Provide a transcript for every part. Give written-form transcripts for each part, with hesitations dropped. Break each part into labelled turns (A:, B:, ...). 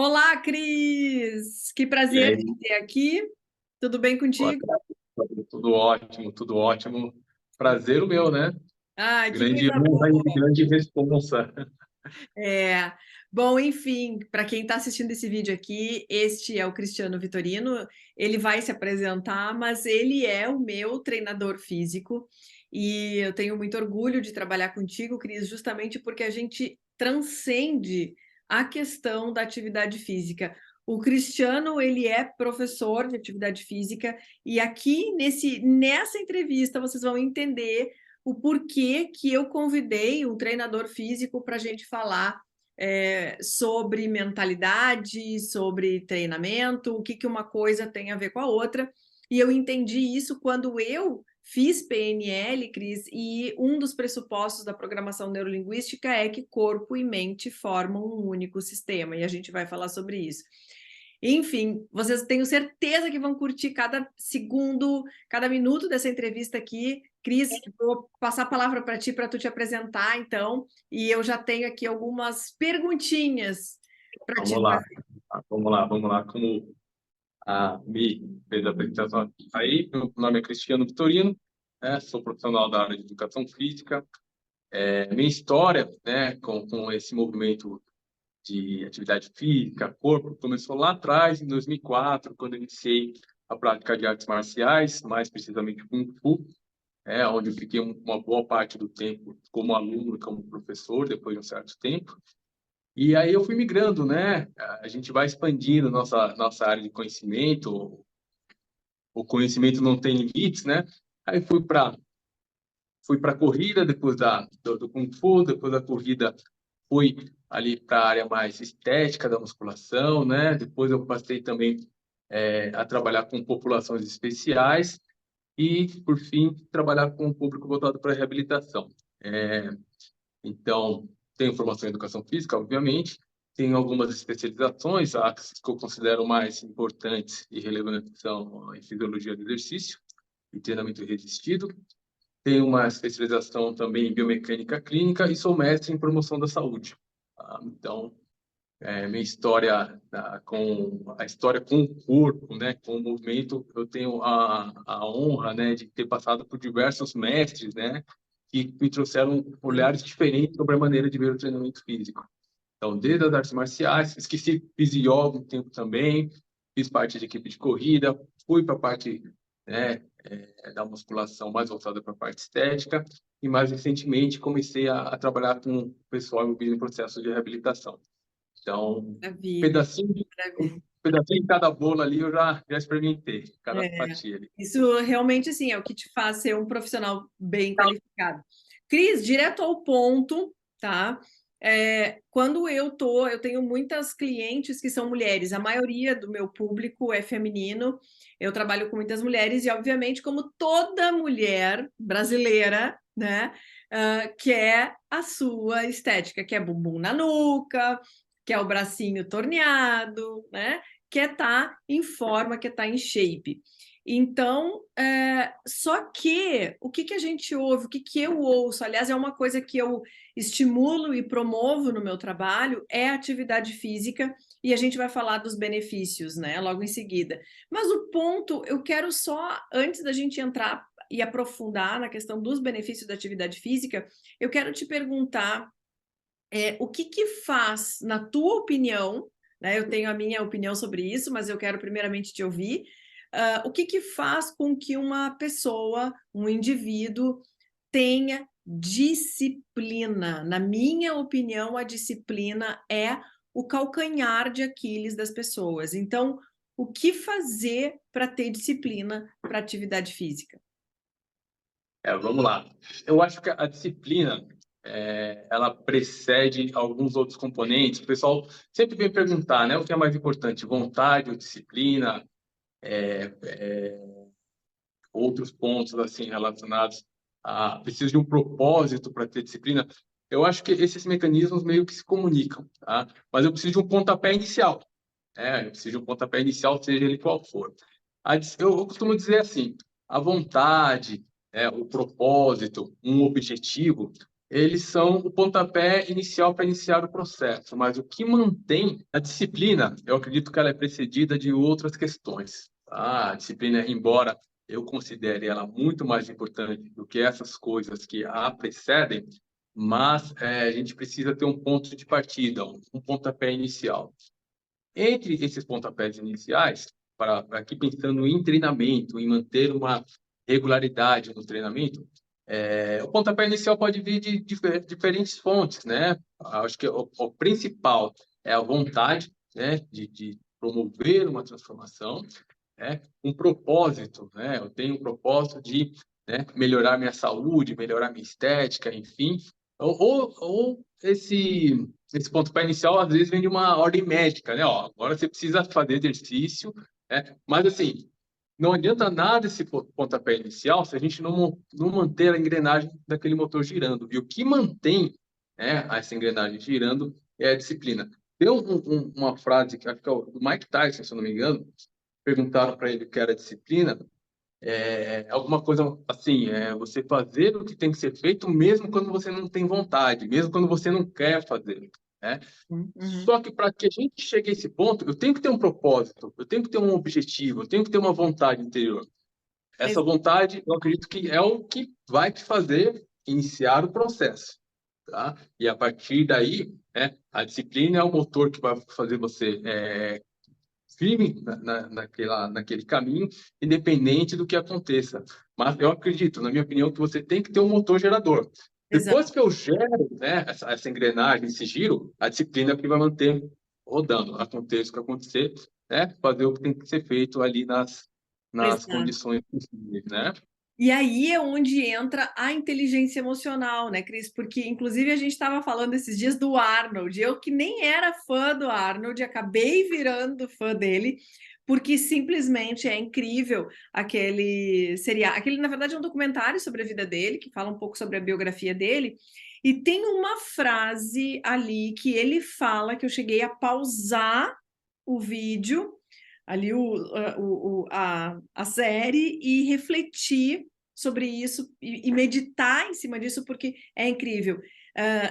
A: Olá, Cris! Que
B: E
A: prazer
B: aí,
A: te ter aqui. Tudo bem
B: boa
A: contigo?
B: tarde. Tudo ótimo, tudo ótimo. Prazer o meu, né?
A: Ah, que
B: Grande
A: coisa
B: honra
A: boa!
B: e grande responsa.
A: É, bom, enfim, para quem está assistindo esse vídeo aqui, este é o Cristiano Vitorino. Ele vai se apresentar, mas ele é o meu treinador físico e eu tenho muito orgulho de trabalhar contigo, Cris, justamente porque a gente transcende a questão da atividade física. O Cristiano, ele é professor de atividade física e aqui nessa entrevista vocês vão entender o porquê que eu convidei um treinador físico para a gente falar sobre mentalidade, sobre treinamento, o que, que uma coisa tem a ver com a outra. E eu entendi isso quando eu fiz PNL, Cris, e um dos pressupostos da programação neurolinguística é que corpo e mente formam um único sistema, e a gente vai falar sobre isso. Enfim, vocês tenho certeza que vão curtir cada segundo, cada minuto dessa entrevista aqui. Cris, vou passar a palavra para ti, para tu te apresentar, então, e eu já tenho aqui algumas perguntinhas para
B: Vamos
A: te
B: lá,
A: fazer.
B: vamos lá. Como a Mi fez a apresentação aqui. Aí, meu nome é Cristiano Vitorino, né? Sou profissional da área de educação física. Minha história, né, com esse movimento de atividade física, corpo, começou lá atrás, em 2004, quando eu iniciei a prática de artes marciais, mais precisamente Kung Fu. Onde eu fiquei uma boa parte do tempo como aluno e como professor, depois de um certo tempo. E aí eu fui migrando, né? A gente vai expandindo nossa área de conhecimento, o conhecimento não tem limites, né? Aí fui para corrida, depois do Kung Fu, depois da corrida fui ali para a área mais estética da musculação, né? Depois eu passei também a trabalhar com populações especiais, e, por fim, trabalhar com o público voltado para a reabilitação. É, então, tenho formação em educação física, obviamente, tenho algumas especializações, as que eu considero mais importantes e relevantes são em fisiologia do exercício e treinamento resistido. Tenho uma especialização também em biomecânica clínica e sou mestre em promoção da saúde. Então, minha história com a história com o corpo, né, com o movimento, eu tenho a honra, né, de ter passado por diversos mestres, né, que me trouxeram olhares diferentes sobre a maneira de ver o treinamento físico. Então, desde as artes marciais, esqueci, fiz yoga um tempo também, fiz parte de equipe de corrida, fui para a parte, né, da musculação mais voltada para a parte estética, e mais recentemente comecei a trabalhar com o pessoal envolvido em processo de reabilitação. Então,
A: Maravilha,
B: pedacinho de, um
A: maravilha.
B: pedacinho de cada bolo ali eu já experimentei, cada
A: É,
B: fatia ali.
A: isso realmente assim, é o que te faz ser um profissional bem qualificado. Cris, direto ao ponto, tá? Quando eu tenho muitas clientes que são mulheres, a maioria do meu público é feminino, eu trabalho com muitas mulheres e, obviamente, como toda mulher brasileira, né, quer a sua estética, quer bumbum na nuca, quer o bracinho torneado, né? Quer estar em forma, quer estar em shape. Então, só que o que, que a gente ouve, o que, que eu ouço, aliás, é uma coisa que eu estimulo e promovo no meu trabalho, é a atividade física, e a gente vai falar dos benefícios, né, logo em seguida. Mas o ponto, eu quero só, antes da gente entrar e aprofundar na questão dos benefícios da atividade física, eu quero te perguntar o que que faz, na tua opinião, né? Eu tenho a minha opinião sobre isso, mas eu quero primeiramente te ouvir. O que que faz com que uma pessoa, um indivíduo, tenha disciplina? Na minha opinião, a disciplina é o calcanhar de Aquiles das pessoas. Então, o que fazer para ter disciplina para atividade física?
B: Vamos lá. Eu acho que a disciplina, ela precede alguns outros componentes. O pessoal sempre vem perguntar, né, o que é mais importante, vontade ou disciplina, outros pontos assim relacionados a preciso de um propósito para ter disciplina. Eu acho que esses mecanismos meio que se comunicam, tá? Mas eu preciso de um pontapé inicial. Eu preciso de um pontapé inicial, seja ele qual for. Eu costumo dizer assim, a vontade, o propósito, um objetivo, eles são o pontapé inicial para iniciar o processo, mas o que mantém a disciplina, eu acredito que ela é precedida de outras questões. Tá? A disciplina, embora eu considere ela muito mais importante do que essas coisas que a precedem, mas a gente precisa ter um ponto de partida, um pontapé inicial. Entre esses pontapés iniciais, para aqui pensando em treinamento, em manter uma regularidade no treinamento, o pontapé inicial pode vir de diferentes fontes, né? Acho que o principal é a vontade, né, de promover uma transformação, né? Um propósito, né? Eu tenho um propósito de, né, melhorar minha saúde, melhorar minha estética, enfim. Ou esse pontapé inicial, às vezes, vem de uma ordem médica, né? Ó, agora você precisa fazer exercício, né? Mas, assim, não adianta nada esse pontapé inicial se a gente não manter a engrenagem daquele motor girando. E o que mantém, né, essa engrenagem girando é a disciplina. Tem uma frase que acho que é do Mike Tyson, se eu não me engano, perguntaram para ele o que era disciplina, alguma coisa assim, você fazer o que tem que ser feito mesmo quando você não tem vontade, mesmo quando você não quer fazer, né?
A: Uhum.
B: Só que para que a gente chegue a esse ponto, eu tenho que ter um propósito, eu tenho que ter um objetivo, eu tenho que ter uma vontade interior. Essa vontade, eu acredito que é o que vai te fazer iniciar o processo, tá? E a partir daí, a disciplina é o motor que vai fazer você firme naquele caminho, independente do que aconteça. Mas eu acredito, na minha opinião, que você tem que ter um motor gerador.
A: Exato.
B: Depois que eu gero, né, essa engrenagem, esse giro, a disciplina é que vai manter rodando. Aconteça o que acontecer, né, fazer o que tem que ser feito ali nas
A: Exato.
B: condições possíveis, né?
A: E aí é onde entra a inteligência emocional, né, Cris? Porque, inclusive, a gente estava falando esses dias do Arnold. Eu que nem era fã do Arnold, acabei virando fã dele, porque simplesmente é incrível aquele seriado. Aquele, na verdade, é um documentário sobre a vida dele, que fala um pouco sobre a biografia dele. E tem uma frase ali que ele fala que eu cheguei a pausar o vídeo ali a série e refletir sobre isso e meditar em cima disso, porque é incrível.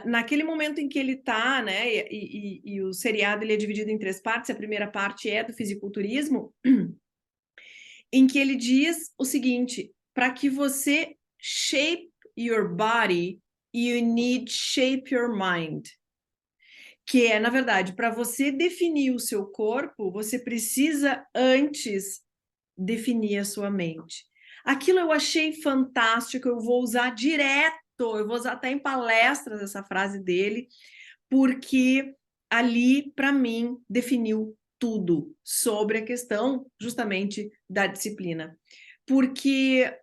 A: Naquele momento em que ele está, né, e o seriado ele é dividido em três partes, a primeira parte é do fisiculturismo, em que ele diz o seguinte: para que você shape your body, you need shape your mind. Que é, na verdade, para você definir o seu corpo, você precisa antes definir a sua mente. Aquilo eu achei fantástico, eu vou usar direto, eu vou usar até em palestras essa frase dele, porque ali, para mim, definiu tudo sobre a questão justamente da disciplina. Porque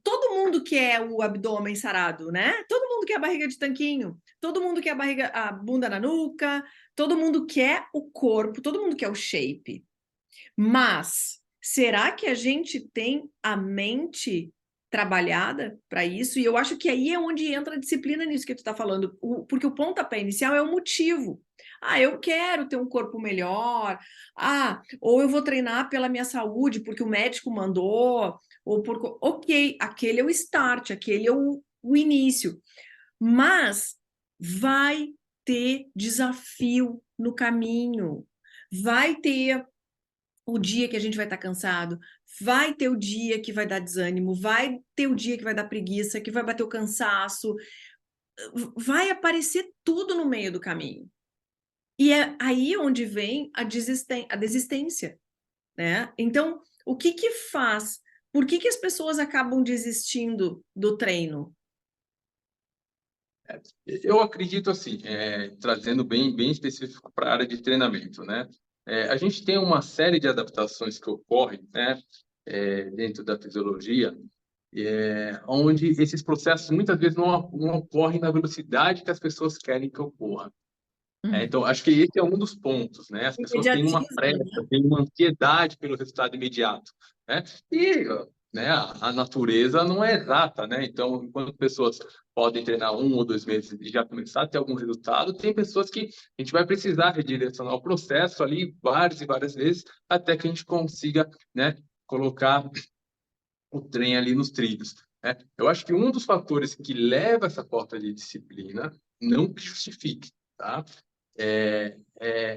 A: todo mundo quer o abdômen sarado, né? Todo mundo quer a barriga de tanquinho, todo mundo quer a bunda na nuca, todo mundo quer o corpo, todo mundo quer o shape. Mas será que a gente tem a mente trabalhada para isso? E eu acho que aí é onde entra a disciplina nisso que tu está falando, porque o pontapé inicial é o motivo. Ah, eu quero ter um corpo melhor. Ah, ou eu vou treinar pela minha saúde, porque o médico mandou, ou por. Ok, aquele é o start, aquele é o início. Mas vai ter desafio no caminho. Vai ter o dia que a gente vai estar cansado, vai ter o dia que vai dar desânimo, vai ter o dia que vai dar preguiça, que vai bater o cansaço, vai aparecer tudo no meio do caminho. E é aí onde vem a desistência, né? Então, o que que faz? Por que que as pessoas acabam desistindo do treino?
B: Eu acredito assim, trazendo bem específico para a área de treinamento, né? A gente tem uma série de adaptações que ocorrem, né, dentro da fisiologia, onde esses processos muitas vezes não ocorrem na velocidade que as pessoas querem que ocorra. Então, acho que esse é um dos pontos, né? As pessoas têm uma
A: Imediatismo,
B: pressa,
A: né?
B: têm uma ansiedade pelo resultado imediato, né? E, né, a natureza não é exata, né? Então, enquanto pessoas podem treinar 1 ou 2 meses e já começar a ter algum resultado, tem pessoas que a gente vai precisar redirecionar o processo ali várias e várias vezes até que a gente consiga, né, colocar o trem ali nos trilhos. né? Eu acho que um dos fatores que leva essa falta de disciplina, não que justifique, tá? É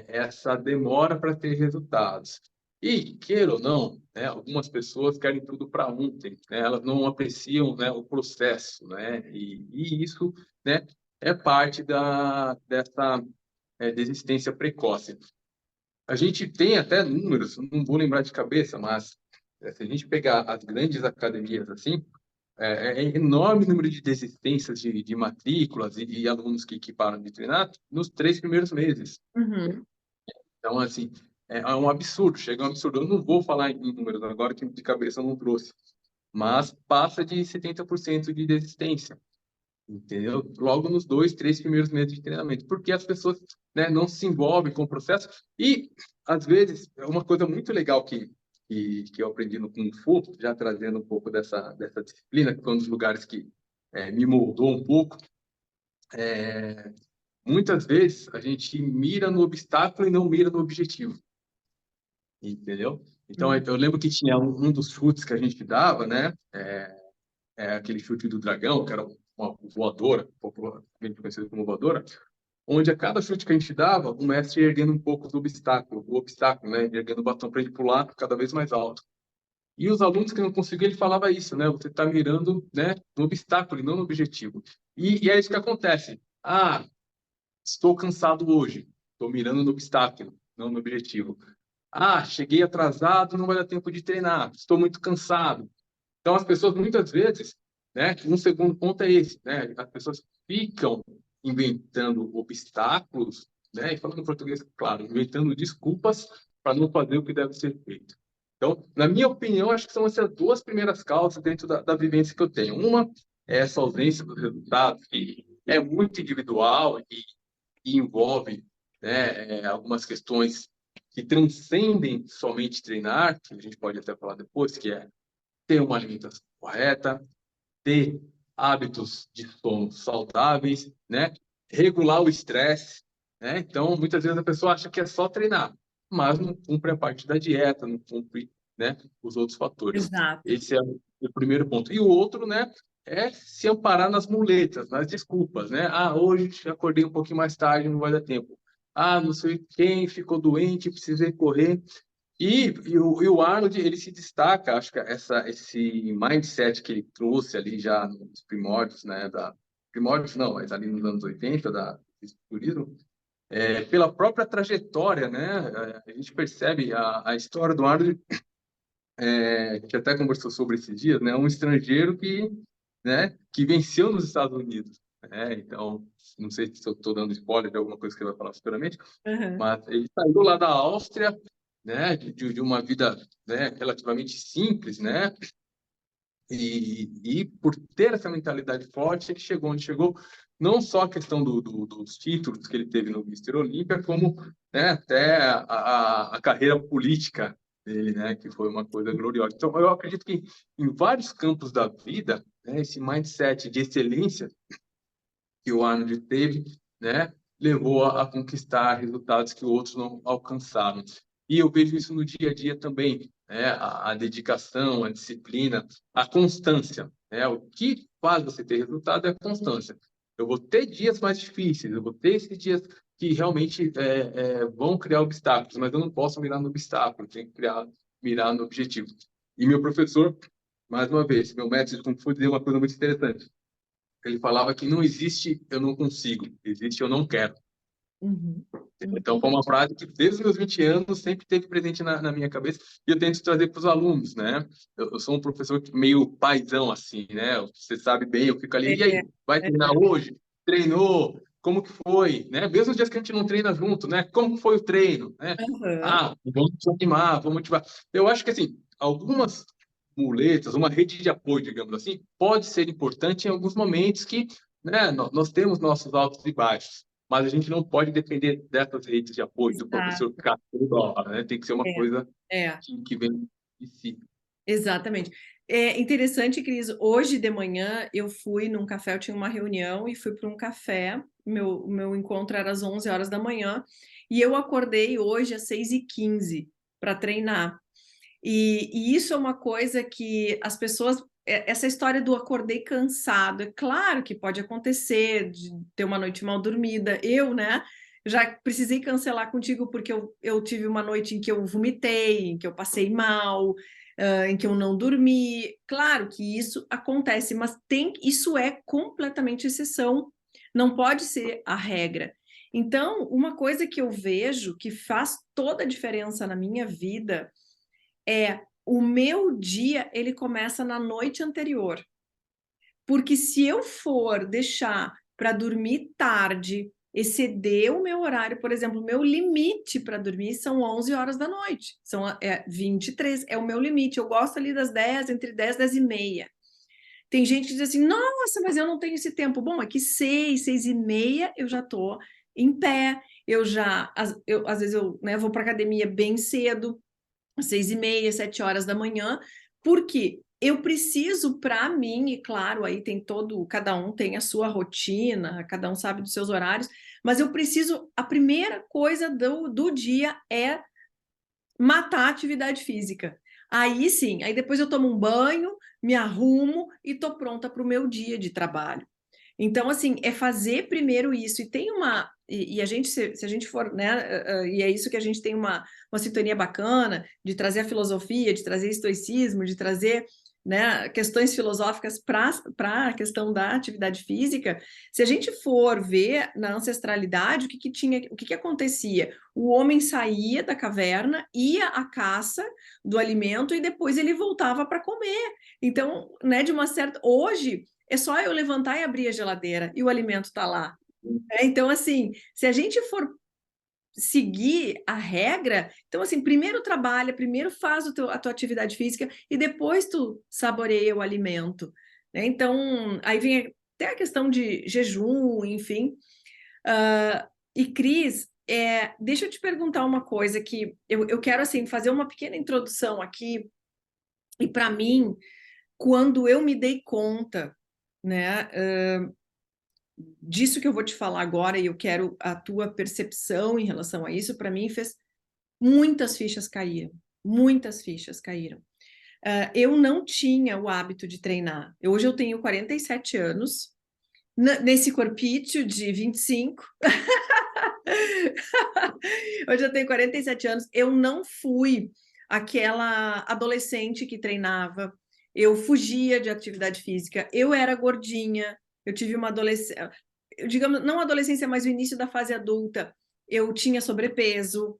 B: essa demora para ter resultados. E, queira ou não, né, algumas pessoas querem tudo para ontem, né? Elas não apreciam, né, o processo, né? E isso, né, é parte dessa desistência precoce. A gente tem até números, não vou lembrar de cabeça, mas se a gente pegar as grandes academias assim, é enorme número de desistências de matrículas e alunos que param de treinar nos 3 primeiros meses.
A: Uhum.
B: Então, assim, é um absurdo, chega um absurdo. Eu não vou falar em números agora, que de cabeça eu não trouxe, mas passa de 70% de desistência, entendeu? Logo nos 2, 3 primeiros meses de treinamento, porque as pessoas, né, não se envolvem com o processo e, às vezes, é uma coisa muito legal que eu aprendi no Kung Fu, já trazendo um pouco dessa disciplina, que foi um dos lugares que me moldou um pouco. Muitas vezes a gente mira no obstáculo e não mira no objetivo, entendeu? Então,
A: Uhum.
B: eu lembro que tinha um dos chutes que a gente dava, né? Aquele chute do dragão, que era uma voadora, popularmente conhecido como voadora, onde a cada chute que a gente dava, o mestre ia erguendo um pouco do obstáculo, né? Erguendo o bastão para ele pular cada vez mais alto. E os alunos que não conseguiam, ele falava isso, né? Você está mirando, né, no obstáculo e não no objetivo. E é isso que acontece. Ah, estou cansado hoje. Estou mirando no obstáculo, não no objetivo. Ah, cheguei atrasado, não vai dar tempo de treinar. Estou muito cansado. Então, as pessoas, muitas vezes, né, um segundo ponto é esse, né? As pessoas ficam inventando obstáculos, né? E falando em português, claro, inventando desculpas para não fazer o que deve ser feito. Então, na minha opinião, acho que são essas duas primeiras causas dentro da vivência que eu tenho. Uma é essa ausência dos resultados, que é muito individual e envolve, né, algumas questões que transcendem somente treinar, que a gente pode até falar depois, que é ter uma alimentação correta, ter hábitos de sono saudáveis, né? Regular o estresse, né? Então, muitas vezes a pessoa acha que é só treinar, mas não cumpre a parte da dieta, não cumpre, né, os outros fatores.
A: Exato.
B: Esse é o primeiro ponto. E o outro, né, é se amparar nas muletas, nas desculpas, né? Ah, hoje acordei um pouquinho mais tarde, não vai dar tempo. Ah, não sei quem ficou doente, precisei correr. E o Arnold, ele se destaca, acho que esse mindset que ele trouxe ali já nos primórdios, né, primórdios não, mas ali nos anos 80 da fisiculturismo, pela própria trajetória, né, a gente percebe a história do Arnold, a gente até conversou sobre esses dias, né, um estrangeiro que venceu nos Estados Unidos, né, então, não sei se eu estou dando spoiler de alguma coisa que ele vai falar futuramente,
A: Uhum.
B: mas ele saiu lá da Áustria, né, de uma vida, né, relativamente simples, né, e por ter essa mentalidade forte, ele chegou onde chegou, não só a questão dos títulos que ele teve no Mister Olímpia, como, né, até a carreira política dele, né, que foi uma coisa gloriosa. Então, eu acredito que em vários campos da vida, né, esse mindset de excelência que o Arnold teve, né, levou a conquistar resultados que outros não alcançaram. E eu vejo isso no dia a dia também, né, a dedicação, a disciplina, a constância, né? O que faz você ter resultado é a constância. Eu vou ter dias mais difíceis, eu vou ter esses dias que realmente vão criar obstáculos, mas eu não posso mirar no obstáculo, eu tenho que mirar no objetivo. E meu professor, mais uma vez, meu mestre de Kung Fu dizia uma coisa muito interessante. Ele falava que não existe eu não consigo, existe eu não quero.
A: Uhum.
B: Então, foi uma frase que desde os meus 20 anos sempre teve presente na minha cabeça e eu tento trazer para os alunos, né? Eu sou um professor meio paizão, assim, né? Você sabe bem, eu fico ali, e
A: É,
B: aí, vai treinar
A: é.
B: hoje? Treinou? Como que foi? Né? Mesmo os dias que a gente não treina junto, né? Como foi o treino? Né?
A: Uhum.
B: Ah, vamos te animar, vamos motivar. Eu acho que, assim, algumas muletas, uma rede de apoio, digamos assim, pode ser importante em alguns momentos que, né, nós temos nossos altos e baixos, mas a gente não pode depender dessas redes de apoio, do professor
A: Exato.
B: ficar toda hora, né? Tem que ser uma
A: É,
B: coisa
A: é,
B: que vem de si.
A: exatamente. É interessante, Cris, hoje de manhã eu fui num café, eu tinha uma reunião e fui para um café, meu encontro era às 11 horas da manhã, e eu acordei hoje às 6h15 para treinar. E isso é uma coisa que as pessoas essa história do acordei cansado, é claro que pode acontecer, de ter uma noite mal dormida. Eu, né, já precisei cancelar contigo porque eu tive uma noite em que eu vomitei, em que eu passei mal, em que eu não dormi. Claro que isso acontece, mas isso é completamente exceção, não pode ser a regra. Então, uma coisa que eu vejo que faz toda a diferença na minha vida é o meu dia, ele começa na noite anterior. Porque se eu for deixar para dormir tarde, exceder o meu horário, por exemplo, o meu limite para dormir são 11 horas da noite, são 23, é o meu limite. Eu gosto ali das 10, entre 10 e 10 e meia. Tem gente que diz assim, nossa, mas eu não tenho esse tempo. Bom, aqui 6, 6 e meia eu já estou em pé, às vezes eu, né, vou para academia bem cedo, 6 e meia, 7 horas da manhã, porque eu preciso para mim, e claro, aí tem cada um tem a sua rotina, cada um sabe dos seus horários, mas eu preciso, a primeira coisa do dia é matar a atividade física. Aí sim, aí depois eu tomo um banho, me arrumo e tô pronta para o meu dia de trabalho. Então, assim, é fazer primeiro isso. E tem uma. E a gente, se a gente for, né? E é isso que a gente tem uma sintonia bacana de trazer a filosofia, de trazer estoicismo, de trazer, né, questões filosóficas para a questão da atividade física. Se a gente for ver na ancestralidade, o que acontecia? O homem saía da caverna, ia à caça do alimento e depois ele voltava para comer. Então, né, de uma certa. Hoje é só eu levantar e abrir a geladeira e o alimento está lá. Então, assim, se a gente for seguir a regra, então, assim, primeiro trabalha, primeiro faz a tua atividade física e depois tu saboreia o alimento. Né? Então, aí vem até a questão de jejum, enfim. E, Cris, deixa eu te perguntar uma coisa que eu quero, assim, fazer uma pequena introdução aqui. E, para mim, quando eu me dei conta, né, disso que eu vou te falar agora, e eu quero a tua percepção em relação a isso, para mim fez muitas fichas caíram, muitas fichas caíram. Eu não tinha o hábito de treinar. Hoje eu tenho 47 anos, nesse corpício de 25. Hoje eu tenho 47 anos. Eu não fui aquela adolescente que treinava. Eu fugia de atividade física. Eu era gordinha. Eu tive uma adolescência, digamos, não adolescência, mas o início da fase adulta. Eu tinha sobrepeso.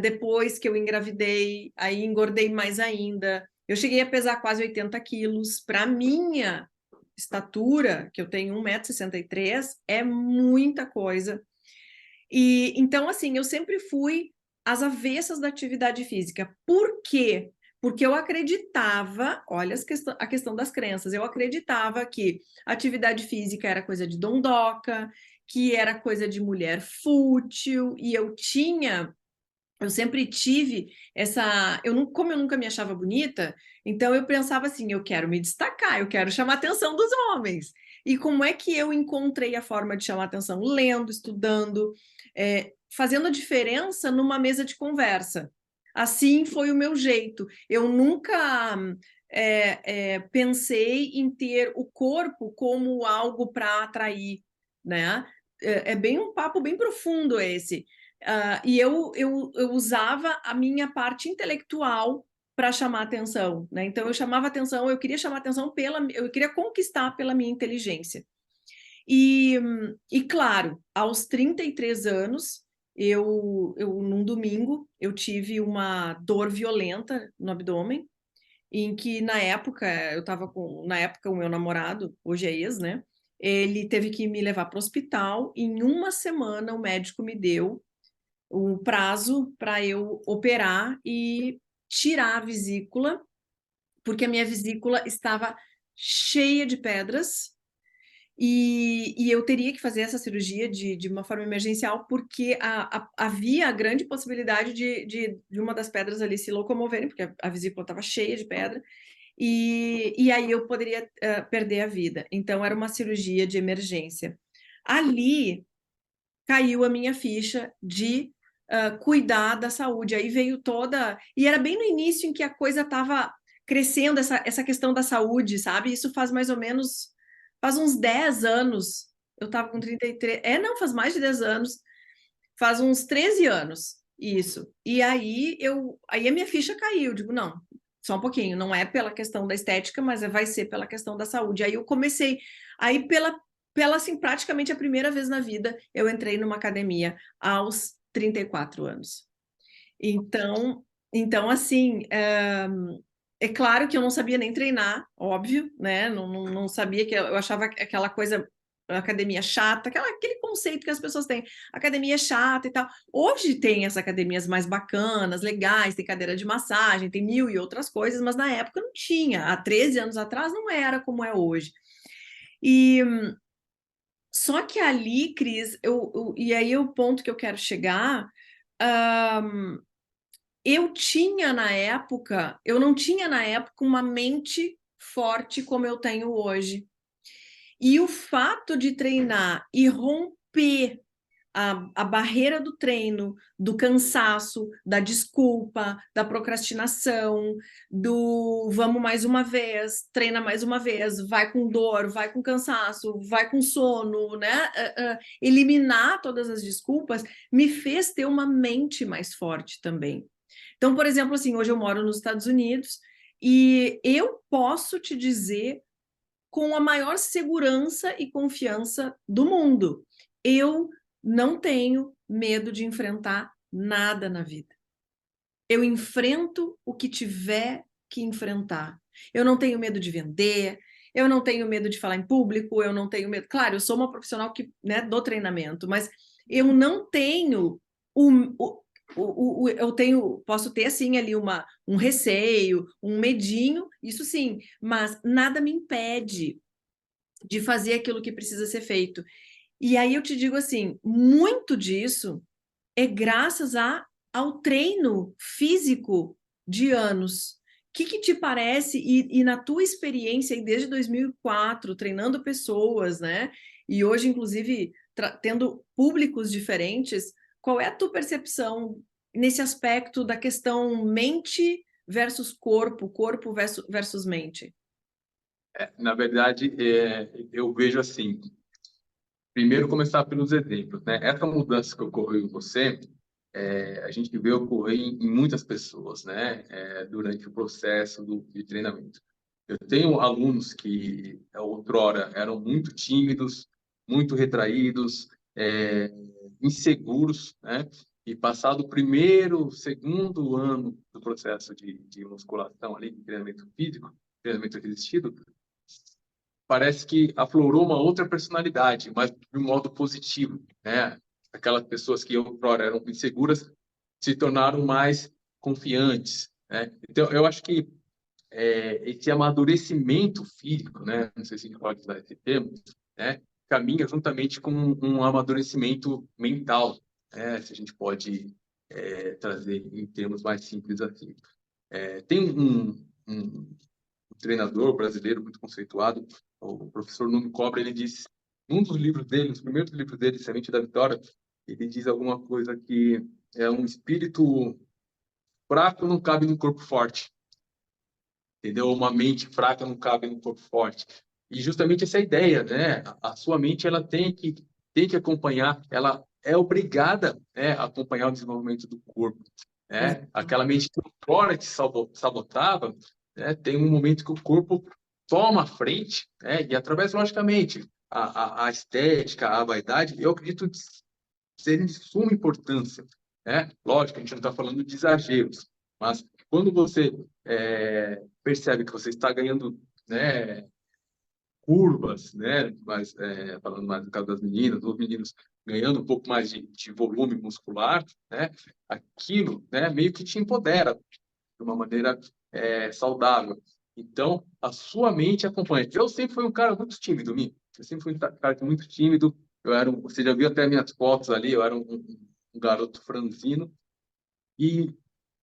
A: Depois que eu engravidei, aí engordei mais ainda. Eu cheguei a pesar quase 80 quilos. Para minha estatura, que eu tenho 1,63 m, é muita coisa. E então, assim, eu sempre fui às avessas da atividade física. Por quê? Porque eu acreditava, olha a questão das crenças, eu acreditava que atividade física era coisa de dondoca, que era coisa de mulher fútil, e eu sempre tive como eu nunca me achava bonita, então eu pensava assim, eu quero me destacar, eu quero chamar a atenção dos homens. E como é que eu encontrei a forma de chamar a atenção? Lendo, estudando, fazendo a diferença numa mesa de conversa. Assim foi o meu jeito. Eu nunca pensei em ter o corpo como algo para atrair, né? É bem um papo bem profundo esse. E eu usava a minha parte intelectual para chamar atenção, né? Então eu chamava atenção, eu queria chamar atenção eu queria conquistar pela minha inteligência. E claro, aos 33 anos, num domingo, eu tive uma dor violenta no abdômen, em que na época, na época o meu namorado, hoje é ex, né? Ele teve que me levar para o hospital. Em uma semana, o médico me deu o prazo para eu operar e tirar a vesícula, porque a minha vesícula estava cheia de pedras e eu teria que fazer essa cirurgia de uma forma emergencial, porque havia a grande possibilidade de uma das pedras ali se locomoverem, porque a vesícula estava cheia de pedra, e aí eu poderia perder a vida. Então, era uma cirurgia de emergência. Ali caiu a minha ficha de cuidar da saúde. Aí veio toda. E era bem no início em que a coisa estava crescendo essa questão da saúde, sabe? Isso faz mais ou menos, faz uns 10 anos, eu tava com 33, não, faz mais de 10 anos, faz uns 13 anos, isso. E aí a minha ficha caiu, digo, não, só um pouquinho, não é pela questão da estética, mas vai ser pela questão da saúde. Aí eu comecei, aí assim, praticamente a primeira vez na vida, eu entrei numa academia aos 34 anos. Então assim, é claro que eu não sabia nem treinar, óbvio, né? Não sabia, que eu achava aquela coisa, academia chata, aquele conceito que as pessoas têm, academia chata e tal. Hoje tem as academias mais bacanas, legais, tem cadeira de massagem, tem mil e outras coisas, mas na época não tinha. Há 13 anos atrás não era como é hoje. E só que ali, Cris, e aí o ponto que eu quero chegar, eu tinha na época, eu não tinha na época uma mente forte como eu tenho hoje. E o fato de treinar e romper a barreira do treino, do cansaço, da desculpa, da procrastinação, do vamos mais uma vez, treina mais uma vez, vai com dor, vai com cansaço, vai com sono, né? Eliminar todas as desculpas me fez ter uma mente mais forte também. Então, por exemplo, assim, hoje eu moro nos Estados Unidos e eu posso te dizer com a maior segurança e confiança do mundo. Eu não tenho medo de enfrentar nada na vida. Eu enfrento o que tiver que enfrentar. Eu não tenho medo de vender, eu não tenho medo de falar em público, eu não tenho medo. Claro, eu sou uma profissional que, né, do treinamento, mas eu não tenho eu tenho, posso ter assim ali um receio, um medinho, isso sim, mas nada me impede de fazer aquilo que precisa ser feito. E aí eu te digo assim, muito disso é graças ao treino físico de anos. O que te parece, e na tua experiência aí desde 2004, treinando pessoas, né? E hoje, inclusive, tendo públicos diferentes, qual é a tua percepção nesse aspecto da questão mente versus corpo, corpo versus mente?
B: Na verdade, eu vejo assim, primeiro começar pelos exemplos, né? Essa mudança que ocorreu em você, a gente vê ocorrer em muitas pessoas, né? Durante o processo de treinamento. Eu tenho alunos que outrora eram muito tímidos, muito retraídos, inseguros, né? E passado o primeiro, segundo ano do processo de musculação ali, de treinamento físico, treinamento resistido, parece que aflorou uma outra personalidade, mas de um modo positivo, né? Aquelas pessoas que outrora eram inseguras se tornaram mais confiantes, né? Então, eu acho que esse amadurecimento físico, né? Não sei se a gente pode usar esse termo, né? Caminha juntamente com um amadurecimento mental, né? Se a gente pode trazer em termos mais simples assim. Tem um treinador brasileiro muito conceituado, o professor Nuno Cobra, ele diz, num dos livros dele, nos primeiros livros dele, Semente da Vitória, ele diz alguma coisa que é um espírito fraco não cabe no corpo forte, entendeu? Uma mente fraca não cabe no corpo forte. E justamente essa ideia, né? A sua mente, ela tem que acompanhar, ela é obrigada, né, a acompanhar o desenvolvimento do corpo, né? Aquela mente que fora te sabotava, né? Tem um momento que o corpo toma a frente, né? E através, logicamente, a estética, a vaidade, eu acredito serem de suma importância, né? Lógico, a gente não está falando de exageros, mas quando você percebe que você está ganhando, né, curvas, né? Mas, falando mais no caso das meninas, dos meninos ganhando um pouco mais de volume muscular, né? Aquilo, né, meio que te empodera de uma maneira saudável. Então, a sua mente acompanha. Eu sempre fui um cara muito tímido, Mi. Eu sempre fui um cara muito tímido. Você já viu até minhas fotos ali, eu era um garoto franzino. E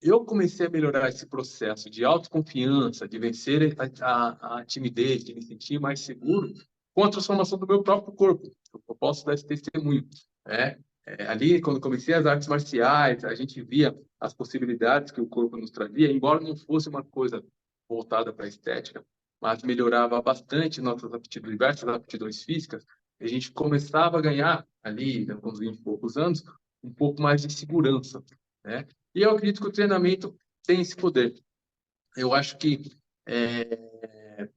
B: eu comecei a melhorar esse processo de autoconfiança, de vencer a timidez, de me sentir mais seguro com a transformação do meu próprio corpo. Eu posso dar esse testemunho, né? Ali, quando comecei as artes marciais, a gente via as possibilidades que o corpo nos trazia, embora não fosse uma coisa voltada para a estética, mas melhorava bastante nossas aptidões, diversas aptidões físicas. A gente começava a ganhar ali, né, com uns 20 e poucos anos, um pouco mais de segurança, né? E eu acredito que o treinamento tem esse poder. Eu acho que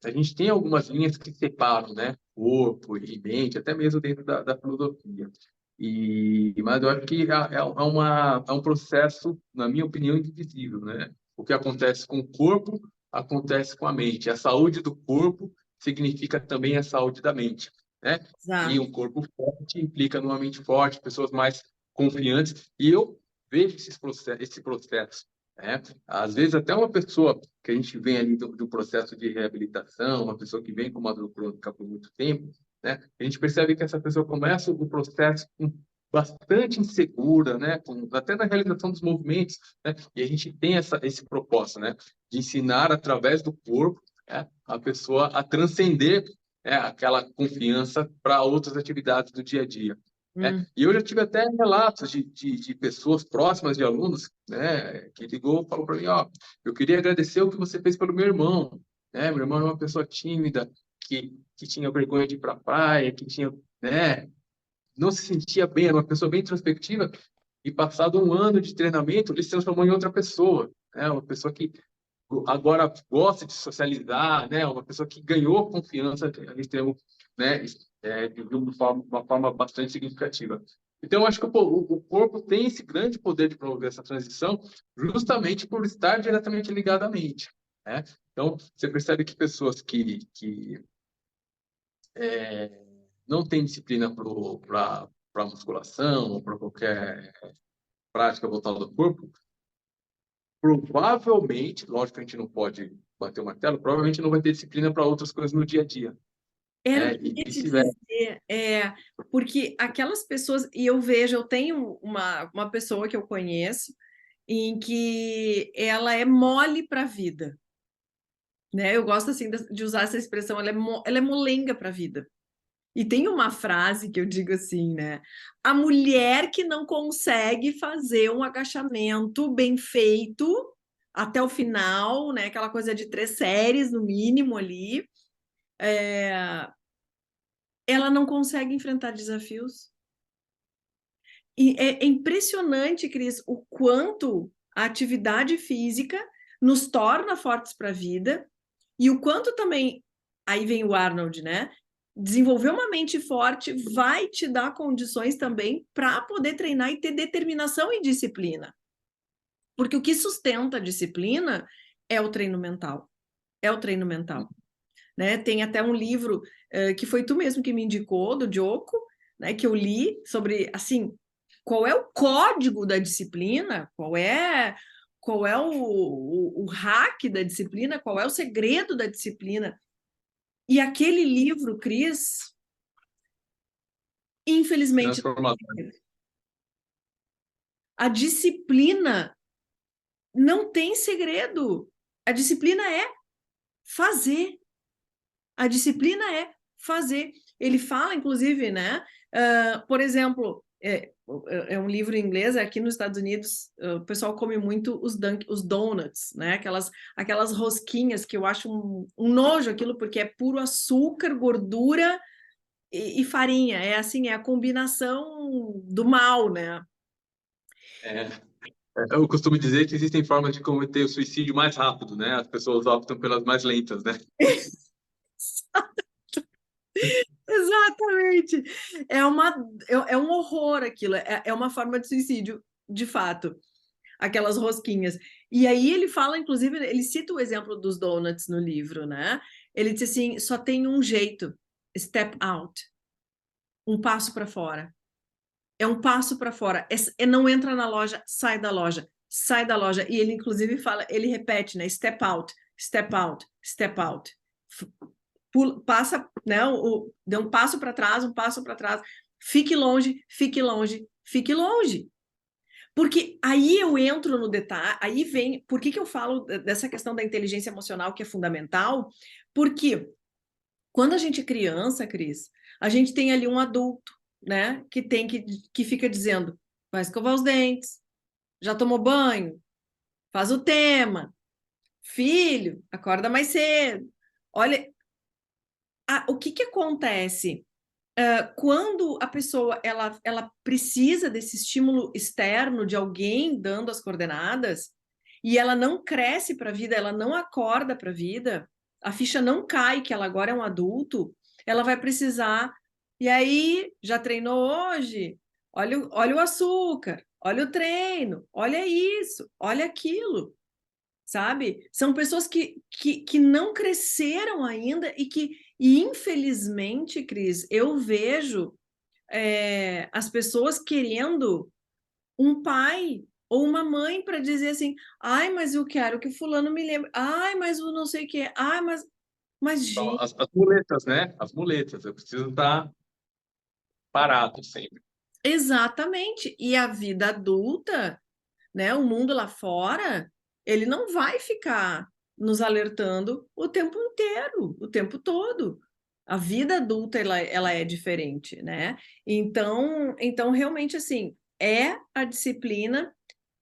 B: a gente tem algumas linhas que separam, né? Corpo e mente, até mesmo dentro da filosofia. Mas eu acho que é um processo, na minha opinião, indivisível, né? O que acontece com o corpo acontece com a mente. A saúde do corpo significa também a saúde da mente, né? E
A: Exato.
B: um corpo forte implica numa mente forte, pessoas mais confiantes. E eu vejo esse processo, né? Às vezes até uma pessoa que a gente vem ali do processo de reabilitação, uma pessoa que vem com uma dor crônica por muito tempo, né? A gente percebe que essa pessoa começa o processo bastante insegura, né? Até na realização dos movimentos, né? E a gente tem esse propósito, né? De ensinar através do corpo, né? A pessoa a transcender, né? Aquela confiança para outras atividades do dia a dia. E eu já tive até relatos de pessoas próximas de alunos, né, que ligou e falou para mim, ó, eu queria agradecer o que você fez pelo meu irmão, né? Meu irmão é uma pessoa tímida, que tinha vergonha de ir para a praia, que tinha, né, não se sentia bem, era uma pessoa bem introspectiva, e passado um ano de treinamento, ele se transformou em outra pessoa, né? Uma pessoa que agora gosta de socializar, né? Uma pessoa que ganhou confiança em termos, né? De uma forma bastante significativa. Então, eu acho que o corpo tem esse grande poder de promover essa transição, justamente por estar diretamente ligado à mente, né? Então, você percebe que pessoas que não têm disciplina para musculação ou para qualquer prática voltada ao corpo, provavelmente, lógico que a gente não pode bater o martelo, provavelmente não vai ter disciplina para outras coisas no dia a dia,
A: Era o
B: né?
A: que eu
B: E
A: ia te
B: vice-versa.
A: dizer, porque aquelas pessoas, e eu vejo, eu tenho uma pessoa que eu conheço, em que ela é mole para a vida, né? Eu gosto assim de usar essa expressão, ela é molenga para a vida. E tem uma frase que eu digo assim, né? A mulher que não consegue fazer um agachamento bem feito até o final, né? Aquela coisa de 3 séries no mínimo ali, ela não consegue enfrentar desafios. E é impressionante, Cris, o quanto a atividade física nos torna fortes para a vida e o quanto também, aí vem o Arnold, né? Desenvolver uma mente forte vai te dar condições também para poder treinar e ter determinação e disciplina. Porque o que sustenta a disciplina é o treino mental. É o treino mental. Né? Tem até um livro que foi tu mesmo que me indicou, do Joko, né? Que eu li sobre, assim, qual é o código da disciplina, qual é o hack da disciplina, qual é o segredo da disciplina. E aquele livro, Cris, infelizmente,
B: Transformador.
A: a disciplina não tem segredo. A disciplina é fazer. A disciplina é fazer. Ele fala, inclusive, né? Por exemplo, é um livro em inglês, aqui nos Estados Unidos, o pessoal come muito os donuts, né? Aquelas rosquinhas que eu acho um nojo aquilo, porque é puro açúcar, gordura e farinha. É assim, é a combinação do mal, né?
B: É, eu costumo dizer que existem formas de cometer o suicídio mais rápido, né? As pessoas optam pelas mais lentas, né?
A: Exatamente. É um horror aquilo, é uma forma de suicídio, de fato, aquelas rosquinhas. E aí ele fala, inclusive, ele cita o exemplo dos donuts no livro, né? Ele diz assim: só tem um jeito, step out, um passo para fora. É um passo para fora. Não entra na loja, sai da loja, sai da loja. E ele, inclusive, fala, ele repete, né? Step out, step out, step out. Passa, né? Dê um passo para trás, um passo para trás. Fique longe, fique longe, fique longe. Porque aí eu entro no detalhe, aí vem. Por que eu falo dessa questão da inteligência emocional que é fundamental? Porque quando a gente é criança, Cris, a gente tem ali um adulto, né? Que fica dizendo: vai escovar os dentes, já tomou banho, faz o tema, Filho, acorda mais cedo. Olha, o que acontece? Quando a pessoa ela precisa desse estímulo externo de alguém dando as coordenadas e ela não cresce para a vida, ela não acorda para a vida, a ficha não cai que ela agora é um adulto, ela vai precisar. E aí, já treinou hoje? Olha o açúcar, olha o treino, olha isso, olha aquilo, sabe? São pessoas que não cresceram ainda e infelizmente, Cris, eu vejo as pessoas querendo um pai ou uma mãe para dizer assim, ai, mas eu quero que fulano me lembre, ai, mas o não sei o que, ai, mas
B: Então,
A: gente,
B: as muletas, né? As muletas. Eu preciso estar parado sempre.
A: exatamente. E a vida adulta, né, o mundo lá fora, ele não vai ficar nos alertando o tempo inteiro, o tempo todo. A vida adulta ela é diferente, né? Então realmente assim é a disciplina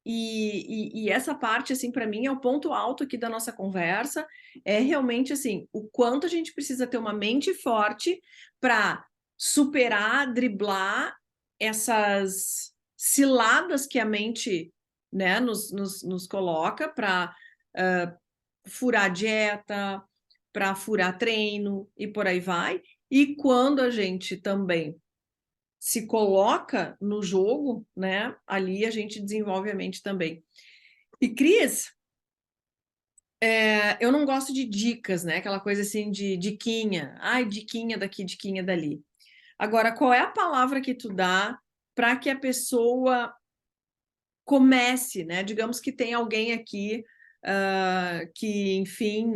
A: e essa parte assim para mim é o ponto alto aqui da nossa conversa é realmente assim o quanto a gente precisa ter uma mente forte para superar, driblar essas ciladas que a mente, né, nos coloca para furar dieta, para furar treino e por aí vai. E quando a gente também se coloca no jogo, né, ali a gente desenvolve a mente também. E Cris, eu não gosto de dicas, né? Aquela coisa assim de diquinha. Ai, diquinha daqui, diquinha dali. Agora, qual é a palavra que tu dá para que a pessoa comece, né? Digamos que tem alguém aqui que, enfim,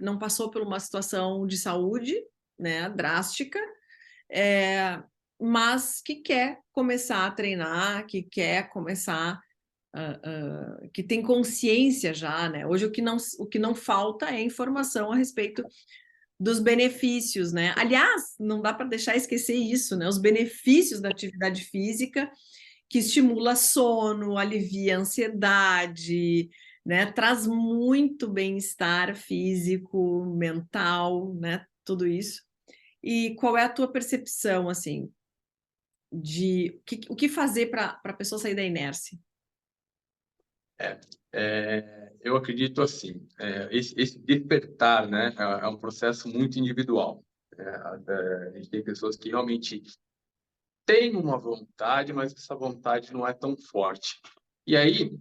A: não passou por uma situação de saúde, né, drástica, é, mas que quer começar a treinar, que quer começar, que tem consciência já, né? Hoje o que não falta é informação a respeito dos benefícios, né? Aliás, não dá para deixar esquecer isso, né? Os benefícios da atividade física que estimula sono, alivia a ansiedade, né? Traz muito bem-estar físico, mental, né? Tudo isso. E qual é a tua percepção, assim, de o que fazer para a pessoa sair da inércia?
B: É, eu acredito assim, esse despertar, né, é um processo muito individual. A gente tem pessoas que realmente têm uma vontade, mas essa vontade não é tão forte. E aí,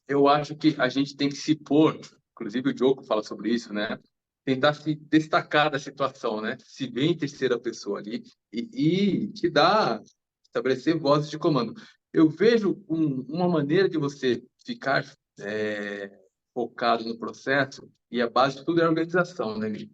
B: eu acho que a gente tem que se pôr, inclusive o Diogo fala sobre isso, né? Tentar se destacar da situação, né? Se ver em terceira pessoa ali e te dar, estabelecer vozes de comando. Eu vejo uma maneira de você ficar focado no processo e a base de tudo é a organização, né, Mi?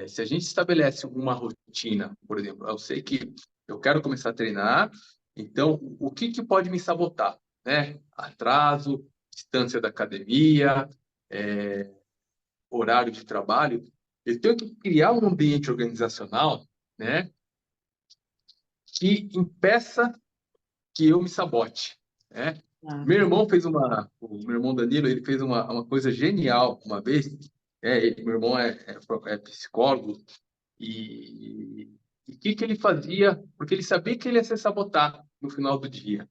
B: Se a gente estabelece uma rotina, por exemplo, eu sei que eu quero começar a treinar, então o que que pode me sabotar, né? Atraso, distância da academia, é, horário de trabalho. Eu tenho que criar um ambiente organizacional, né, que impeça que eu me sabote, né?
A: Ah,
B: O meu irmão Danilo, ele fez uma coisa genial uma vez. Meu irmão é psicólogo. E o que que ele fazia? Porque ele sabia que ele ia se sabotar no final do dia.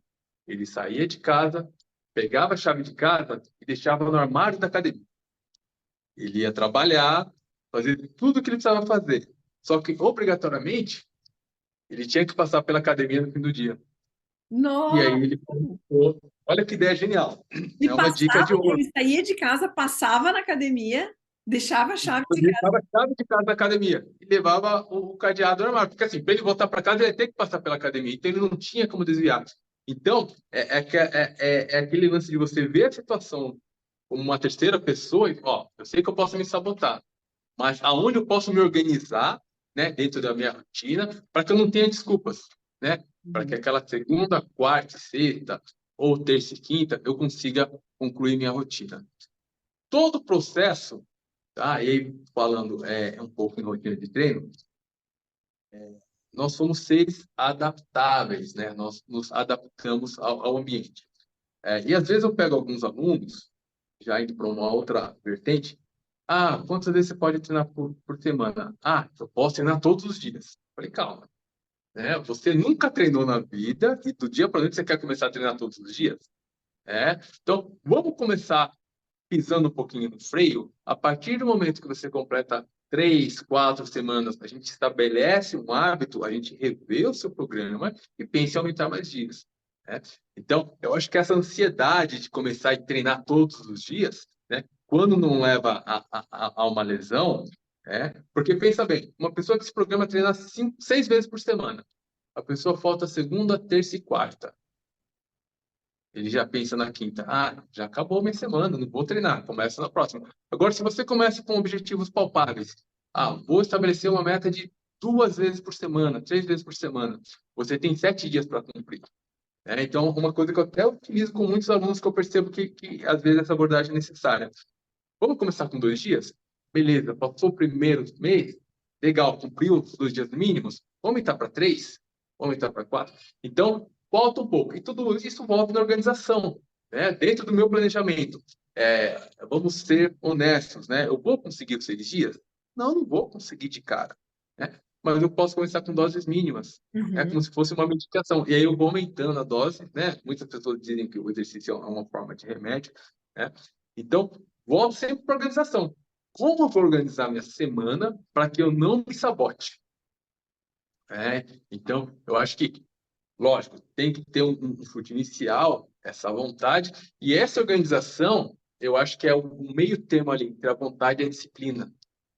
B: Ele saía de casa, pegava a chave de casa e deixava no armário da academia. Ele ia trabalhar, fazer tudo o que ele precisava fazer. Só que, obrigatoriamente, ele tinha que passar pela academia no fim do dia. E aí
A: nossa!
B: ele começou. Olha que ideia genial.
A: E
B: É uma dica
A: passava,
B: de ouro.
A: ele saía de casa, passava na academia, deixava a chave
B: Eu
A: de casa.
B: deixava a chave de casa da academia e levava o cadeado no armário. Porque, assim, para ele voltar para casa, ele ia ter que passar pela academia. Então, ele não tinha como desviar. Então, é aquele lance de você ver a situação como uma terceira pessoa e, ó, eu sei que eu posso me sabotar, mas aonde eu posso me organizar, né, dentro da minha rotina, para que eu não tenha desculpas, né? Para que
A: Uhum.
B: aquela segunda, quarta, sexta ou terça e quinta eu consiga concluir minha rotina. Todo o processo, tá? E aí, falando um pouco em rotina de treino, nós somos seres adaptáveis, né? Nós nos adaptamos ao ambiente. E às vezes eu pego alguns alunos já indo para uma outra vertente, quantas vezes você pode treinar por semana? Eu posso treinar todos os dias. Falei, calma, né? Você nunca treinou na vida e do dia para noite você quer começar a treinar todos os dias? Então, vamos começar pisando um pouquinho no freio. A partir do momento que você completa 3, 4 semanas, a gente estabelece um hábito, a gente revê o seu programa e pensa em aumentar mais dias. Né? Então, eu acho que essa ansiedade de começar a treinar todos os dias, né, quando não leva a uma lesão, porque pensa bem, uma pessoa que se programa treinar 6 vezes por semana, a pessoa falta segunda, terça e quarta. Ele já pensa na quinta. Já acabou minha semana, não vou treinar, começa na próxima. Agora, se você começa com objetivos palpáveis, vou estabelecer uma meta de 2 vezes por semana, 3 vezes por semana. Você tem 7 dias para cumprir. Então, uma coisa que eu até utilizo com muitos alunos que eu percebo que às vezes essa abordagem é necessária. Vamos começar com 2 dias? Beleza, passou o primeiro mês, legal, cumpriu os 2 dias mínimos, vamos aumentar para 3? Vamos aumentar para 4? Então, volta um pouco. E tudo isso volta na organização, né? Dentro do meu planejamento. Vamos ser honestos, né? Eu vou conseguir os 6 dias? Não, não vou conseguir de cara, né? Mas eu posso começar com doses mínimas. É
A: Uhum.
B: como se fosse uma medicação. E aí eu vou aumentando a dose, né? Muitas pessoas dizem que o exercício é uma forma de remédio, né? Então, volto sempre para a organização. Como eu vou organizar minha semana para que eu não me sabote? Então, eu acho que, lógico, tem que ter um chute inicial, essa vontade, e essa organização, eu acho que é o meio termo ali entre a vontade e a disciplina,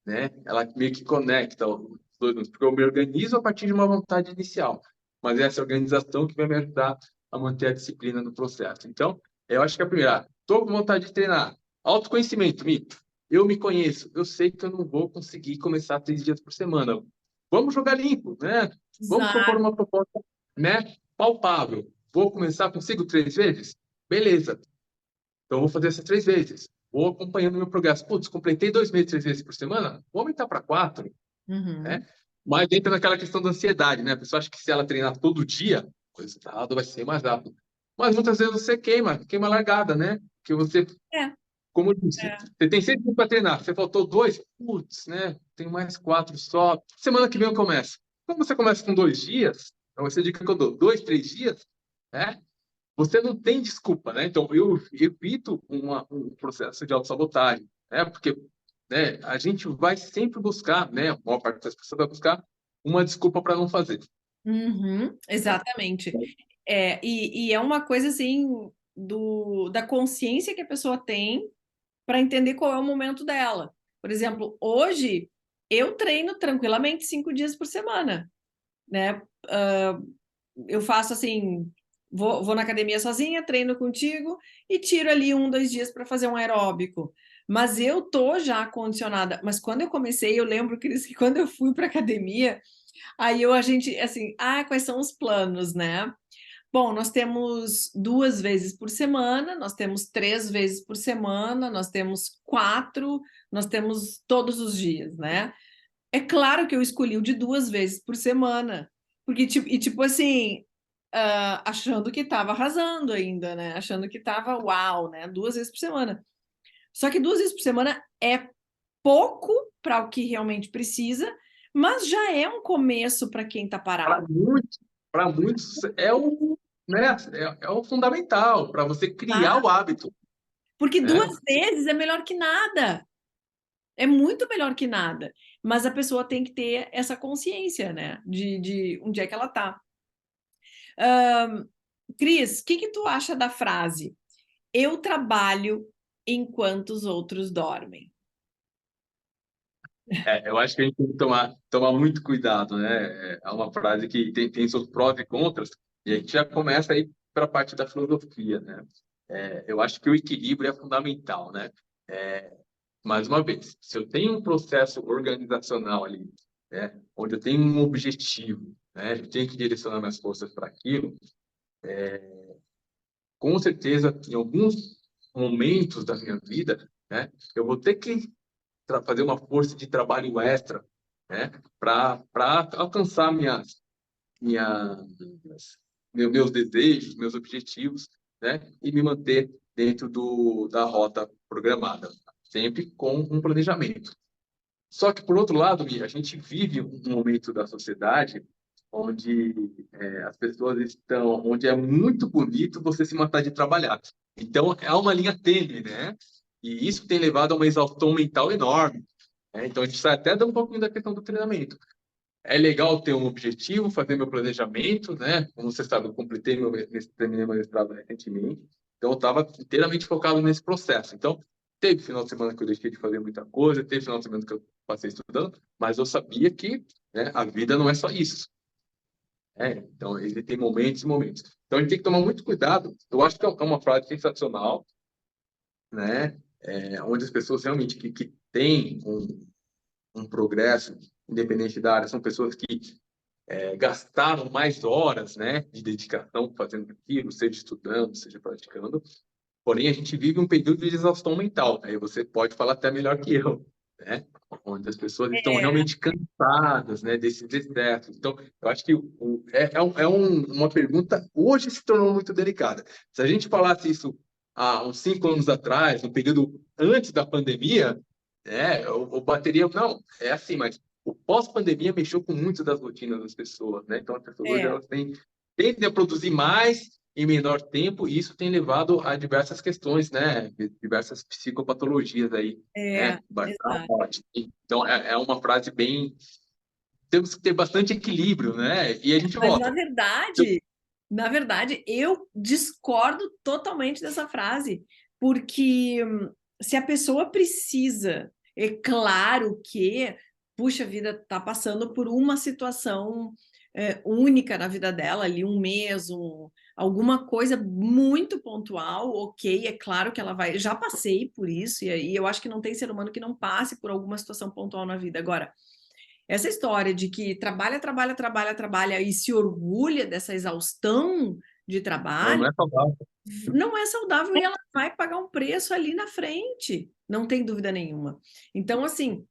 B: né? Ela meio que conecta os dois mundos, porque eu me organizo a partir de uma vontade inicial, mas é essa organização que vai me ajudar a manter a disciplina no processo. Então, eu acho que a primeira, estou com vontade de treinar, autoconhecimento, Mito. Eu me conheço, eu sei que eu não vou conseguir começar 3 dias por semana. Vamos jogar limpo, né? Vamos propor
A: Exato.
B: uma proposta, né, palpável. Vou começar consigo 3 vezes? Beleza. Então, eu vou fazer essas 3 vezes. Vou acompanhando o meu progresso. Putz, completei 2 meses, 3 vezes por semana? Vou aumentar para 4, né?
A: Uhum.
B: Mas entra naquela questão da ansiedade, né? A pessoa acha que se ela treinar todo dia, o resultado vai ser mais rápido. Mas muitas vezes você queima a largada, né? Porque você,
A: É,
B: como eu disse,
A: é.
B: você tem 6 dias para treinar, você faltou 2, putz, né? Tem mais 4 só. Semana que vem eu começo. Quando você começa com 2 dias, então essa dica que eu dou, 2, 3 dias, né? Você não tem desculpa, né? Então, eu evito um processo de autossabotagem, né? Porque, né, a gente vai sempre buscar, né? A maior parte das pessoas vai buscar uma desculpa para não fazer.
A: Uhum, exatamente. E é uma coisa assim da consciência que a pessoa tem para entender qual é o momento dela. Por exemplo, hoje eu treino tranquilamente 5 dias por semana, né? Eu faço assim, vou na academia sozinha, treino contigo e tiro ali 1, 2 dias para fazer um aeróbico. Mas eu tô já condicionada. Mas quando eu comecei, eu lembro, Cris, que quando eu fui para academia, aí a gente, assim, quais são os planos, né? Bom, nós temos 2 vezes por semana, nós temos 3 vezes por semana, nós temos 4, nós temos todos os dias, né? É claro que eu escolhi o de 2 vezes por semana, porque, tipo assim, achando que estava arrasando ainda, né? Achando que estava uau, né? 2 vezes por semana. Só que 2 vezes por semana é pouco para o que realmente precisa, mas já é um começo para quem está
B: Para
A: parado.
B: muitos, para muitos né, é o fundamental para você criar
A: Tá?
B: o hábito,
A: Porque
B: né?
A: 2 vezes é melhor que nada. É muito melhor que nada. Mas a pessoa tem que ter essa consciência, né? De onde é que ela tá. Cris, o que tu acha da frase? Eu trabalho enquanto os outros dormem.
B: Eu acho que a gente tem que tomar muito cuidado, né? É uma frase que tem seus prós e contras, e a gente já começa aí para a parte da filosofia, né? Eu acho que o equilíbrio é fundamental, né? Mais uma vez, se eu tenho um processo organizacional ali, né, onde eu tenho um objetivo, né, eu tenho que direcionar minhas forças para aquilo, com certeza, em alguns momentos da minha vida, né, eu vou ter que fazer uma força de trabalho extra, né, para alcançar minhas, meus desejos, meus objetivos, né, e me manter dentro da rota programada, sempre com um planejamento. Só que, por outro lado, Mi, a gente vive um momento da sociedade onde as pessoas estão, onde é muito bonito você se matar de trabalhar. Então, é uma linha tênue, né? E isso tem levado a uma exaustão mental enorme, né? Então, a gente sai até um pouquinho da questão do treinamento. É legal ter um objetivo, fazer meu planejamento, né? Como você sabe, eu terminei meu mestrado recentemente, então eu estava inteiramente focado nesse processo. Então, teve final de semana que eu deixei de fazer muita coisa, teve final de semana que eu passei estudando, mas eu sabia que, né, a vida não é só isso. Então, ele tem momentos e momentos. Então, a gente tem que tomar muito cuidado. Eu acho que é uma frase sensacional, né? Onde as pessoas realmente que têm um progresso, independente da área, são pessoas que gastaram mais horas, né, de dedicação fazendo aquilo, seja estudando, seja praticando. Porém, a gente vive um período de exaustão mental. Aí você pode falar até melhor que eu, né? Onde as pessoas estão
A: É,
B: realmente cansadas, né, desses excessos. Então, eu acho que uma pergunta hoje se tornou muito delicada. Se a gente falasse isso há uns 5 anos atrás, no período antes da pandemia, eu bateria, não, é assim, mas o pós-pandemia mexeu com muitas das rotinas das pessoas, né? Então, as pessoas hoje
A: é,
B: elas tendem a produzir mais em menor tempo, e isso tem levado a diversas questões, né? Diversas psicopatologias aí, né?
A: exato.
B: Burnout. Então, é uma frase bem... Temos que ter bastante equilíbrio, né? E a gente
A: Mas,
B: volta.
A: na verdade, eu discordo totalmente dessa frase, porque se a pessoa precisa, é claro que, puxa vida, está passando por uma situação única na vida dela, ali um mês, alguma coisa muito pontual, ok, é claro que ela vai. Já passei por isso, e aí eu acho que não tem ser humano que não passe por alguma situação pontual na vida. Agora, essa história de que trabalha, trabalha, trabalha, trabalha e se orgulha dessa exaustão de
B: Não,
A: trabalho,
B: não é saudável.
A: não é saudável e ela vai pagar um preço ali na frente, não tem dúvida nenhuma. Então, assim,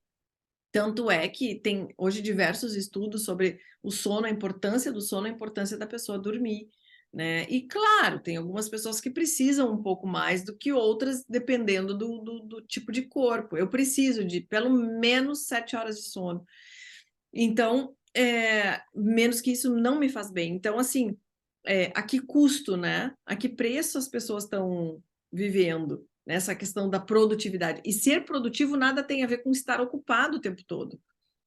A: tanto é que tem hoje diversos estudos sobre o sono, a importância do sono, a importância da pessoa dormir, né? E claro, tem algumas pessoas que precisam um pouco mais do que outras, dependendo do tipo de corpo. Eu preciso de pelo menos 7 horas de sono. Então, menos que isso não me faz bem. Então, assim, a que custo, né? A que preço as pessoas estão vivendo nessa questão da produtividade? E ser produtivo nada tem a ver com estar ocupado o tempo todo.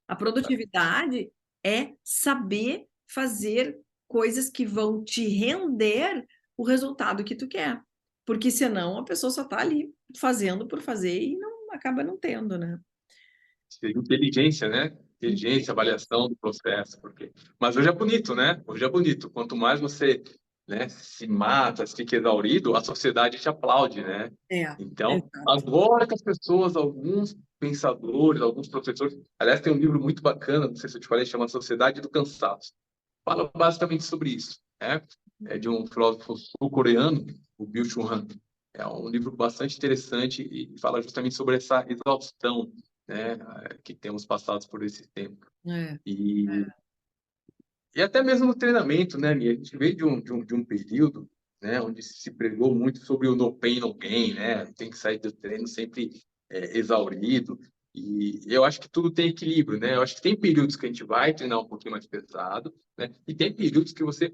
A: A produtividade é saber fazer coisas que vão te render o resultado que tu quer. Porque senão a pessoa só está ali fazendo por fazer e não acaba não tendo, né?
B: Inteligência, né? Inteligência, avaliação do processo, porque... Mas hoje é bonito, né? Hoje é bonito. Quanto mais você, né, se mata, se fica exaurido, a sociedade te aplaude, né?
A: É,
B: Então,
A: exato.
B: agora que as pessoas, alguns pensadores, alguns professores... Aliás, tem um livro muito bacana, não sei se eu te falei, chama Sociedade do Cansaço. Fala basicamente sobre isso, né? É de um filósofo sul-coreano, o Byung-Chul Han. É um livro bastante interessante e fala justamente sobre essa exaustão, né, que temos passado por esse tempo.
A: É,
B: E, e até mesmo no treinamento, né, Mia? A gente veio de um período, né, onde se pregou muito sobre o no pain, no gain, né? Tem que sair do treino sempre exaurido. E eu acho que tudo tem equilíbrio, né? Eu acho que tem períodos que a gente vai treinar um pouquinho mais pesado, né? E tem períodos que você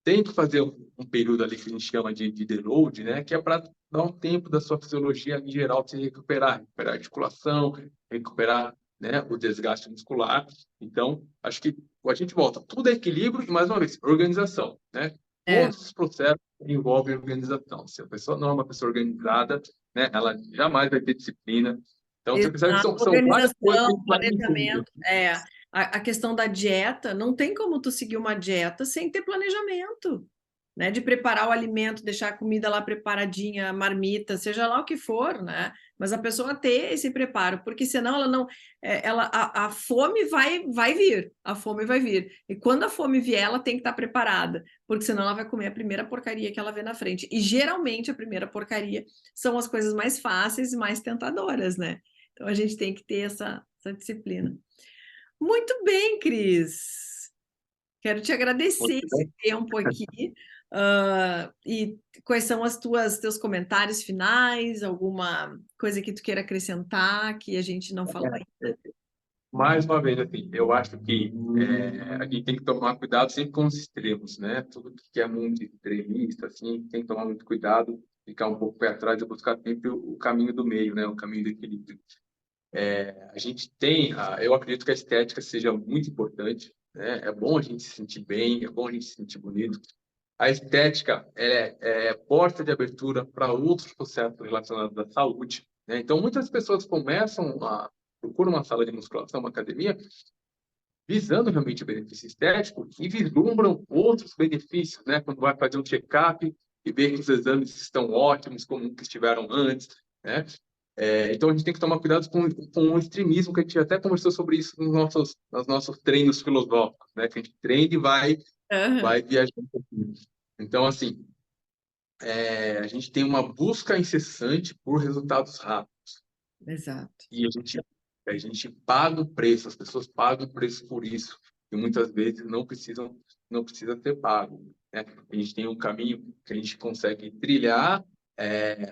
B: tem que fazer um período ali que a gente chama de deload, né? Que é para dar um tempo da sua fisiologia em geral se recuperar a articulação, recuperar, né, o desgaste muscular. Então, acho que a gente volta. Tudo é equilíbrio e, mais uma vez, organização, né?
A: é,
B: Todos os processos envolvem organização. Se a pessoa não é uma pessoa organizada, né, ela jamais vai ter disciplina. Então, você percebe que
A: exato.
B: são várias coisas que a
A: Organização,
B: gente vai incluir.
A: planejamento. A questão da dieta, não tem como tu seguir uma dieta sem ter planejamento, né? De preparar o alimento, deixar a comida lá preparadinha, marmita, seja lá o que for, né? Mas a pessoa ter esse preparo, porque senão ela não, a fome vai vir, a fome vai vir. E quando a fome vier, ela tem que estar preparada, porque senão ela vai comer a primeira porcaria que ela vê na frente. E geralmente a primeira porcaria são as coisas mais fáceis e mais tentadoras, né? Então a gente tem que ter essa disciplina. Muito bem, Cris. Quero te agradecer
B: Muito
A: esse
B: bem.
A: tempo aqui. E quais são teus comentários finais? Alguma coisa que tu queira acrescentar que a gente não falou aí?
B: Mais uma vez, assim, eu acho que a gente tem que tomar cuidado sempre com os extremos, né? Tudo que é muito extremista, assim, tem que tomar muito cuidado, ficar um pouco pé atrás e buscar sempre o caminho do meio, né? O caminho do equilíbrio. A gente tem, eu acredito que a estética seja muito importante, né? É bom a gente se sentir bem, é bom a gente se sentir bonito. A estética é porta de abertura para outros processos relacionados à saúde, né? Então, muitas pessoas procuram uma sala de musculação, uma academia, visando realmente o benefício estético e vislumbram outros benefícios, né? Quando vai fazer um check-up e vê que os exames estão ótimos, como que estiveram antes, né? Então, a gente tem que tomar cuidado com o extremismo, que a gente até conversou sobre isso nos nossos treinos filosóficos, né? Que a gente treina e vai viajar um pouquinho. Então, assim, a gente tem uma busca incessante por resultados rápidos.
A: Exato.
B: E a gente paga o preço, as pessoas pagam o preço por isso, e muitas vezes não precisa ser pago, né? A gente tem um caminho que a gente consegue trilhar,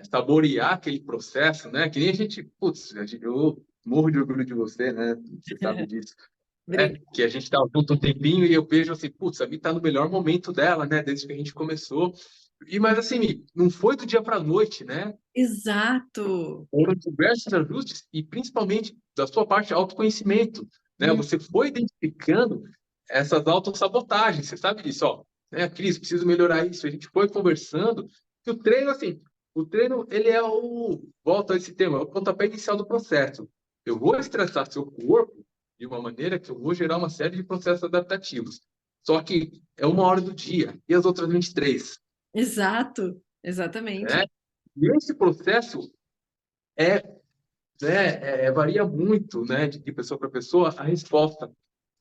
B: saborear aquele processo, né? Que nem a gente, putz, eu morro de orgulho de você, né? Você sabe disso.
A: Obrigada.
B: Que a gente está junto um tempinho e eu vejo assim, putz, a Mi está no melhor momento dela, né? Desde que a gente começou. Mas assim, Mi, não foi do dia para a noite, né?
A: Exato.
B: Foram diversos ajustes e principalmente da sua parte autoconhecimento, né?
A: Hum,
B: Você foi identificando essas autossabotagens, você sabe disso, ó, né? Cris, preciso melhorar isso. A gente foi conversando que o treino, assim, ele volta a esse tema, é o pontapé inicial do processo. Eu vou estressar seu corpo de uma maneira que eu vou gerar uma série de processos adaptativos. Só que é 1 hora do dia e as outras 23,
A: exato. Exatamente.
B: né? E esse processo é varia muito, né, de pessoa para pessoa a resposta,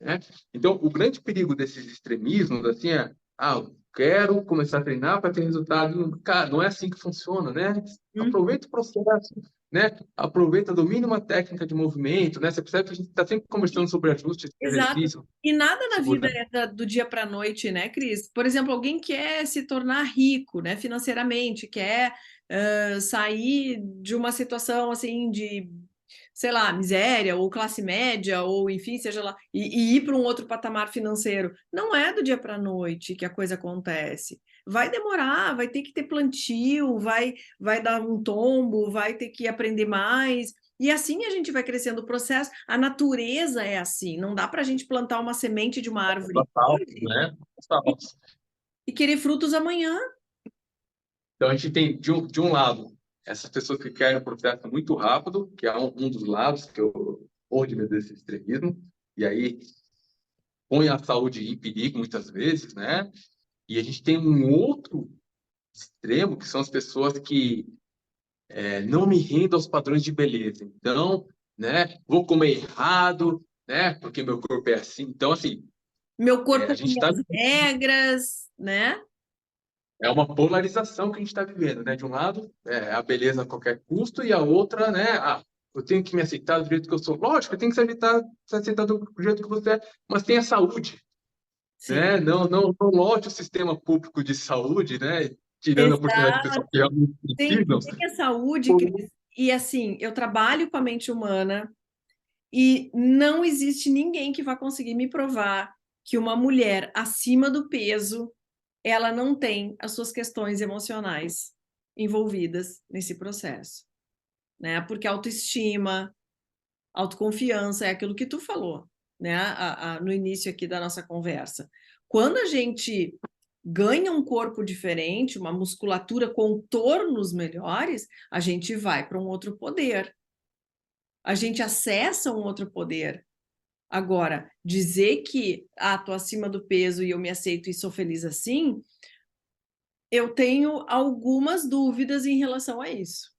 B: né? Então, o grande perigo desses extremismos, assim, eu quero começar a treinar para ter resultado. Cara, não é assim que funciona, né?
A: Hum,
B: Aproveita o processo, né? Aproveita, domina uma técnica de movimento, né? Você percebe que a gente está sempre conversando sobre ajustes de
A: exato.
B: exercício,
A: E nada na vida
B: sobre...
A: é do dia para a noite, né, Cris? Por exemplo, alguém quer se tornar rico, né, financeiramente, quer sair de uma situação assim de, sei lá, miséria ou classe média ou enfim, seja lá, e ir para um outro patamar financeiro. Não é do dia para a noite que a coisa acontece. Vai demorar, vai ter que ter plantio, vai dar um tombo, vai ter que aprender mais. E assim a gente vai crescendo o processo. A natureza é assim. Não dá para a gente plantar uma semente de uma árvore hoje
B: né?
A: e querer frutos amanhã.
B: Então, a gente tem, de um lado, essas pessoas que querem um processo muito rápido, que é um dos lados que eu onde me desse extremismo, e aí põe a saúde em perigo muitas vezes, né? E a gente tem um outro extremo, que são as pessoas que não me rendem aos padrões de beleza. Então, né, vou comer errado, né, porque meu corpo é assim. Então, assim,
A: Meu
B: a
A: corpo tem
B: gente está
A: as regras, né?
B: É uma polarização que a gente está vivendo, né? De um lado, a beleza a qualquer custo, e a outra, né? Eu tenho que me aceitar do jeito que eu sou. Lógico, eu tenho que se aceitar do jeito que você é, mas tenha saúde,
A: Sim.
B: né? Não lote o sistema público de saúde, né? Tirando a oportunidade de pessoas
A: Exato.
B: que realmente precisam.
A: Tem a saúde, Cris. E assim, eu trabalho com a mente humana e não existe ninguém que vá conseguir me provar que uma mulher acima do peso ela não tem as suas questões emocionais envolvidas nesse processo, né? Porque autoestima, autoconfiança é aquilo que tu falou, né? No início aqui da nossa conversa. Quando a gente ganha um corpo diferente, uma musculatura, contornos melhores, a gente vai para um outro poder. A gente acessa um outro poder. Agora, dizer que tô acima do peso e eu me aceito e sou feliz assim, eu tenho algumas dúvidas em relação a isso.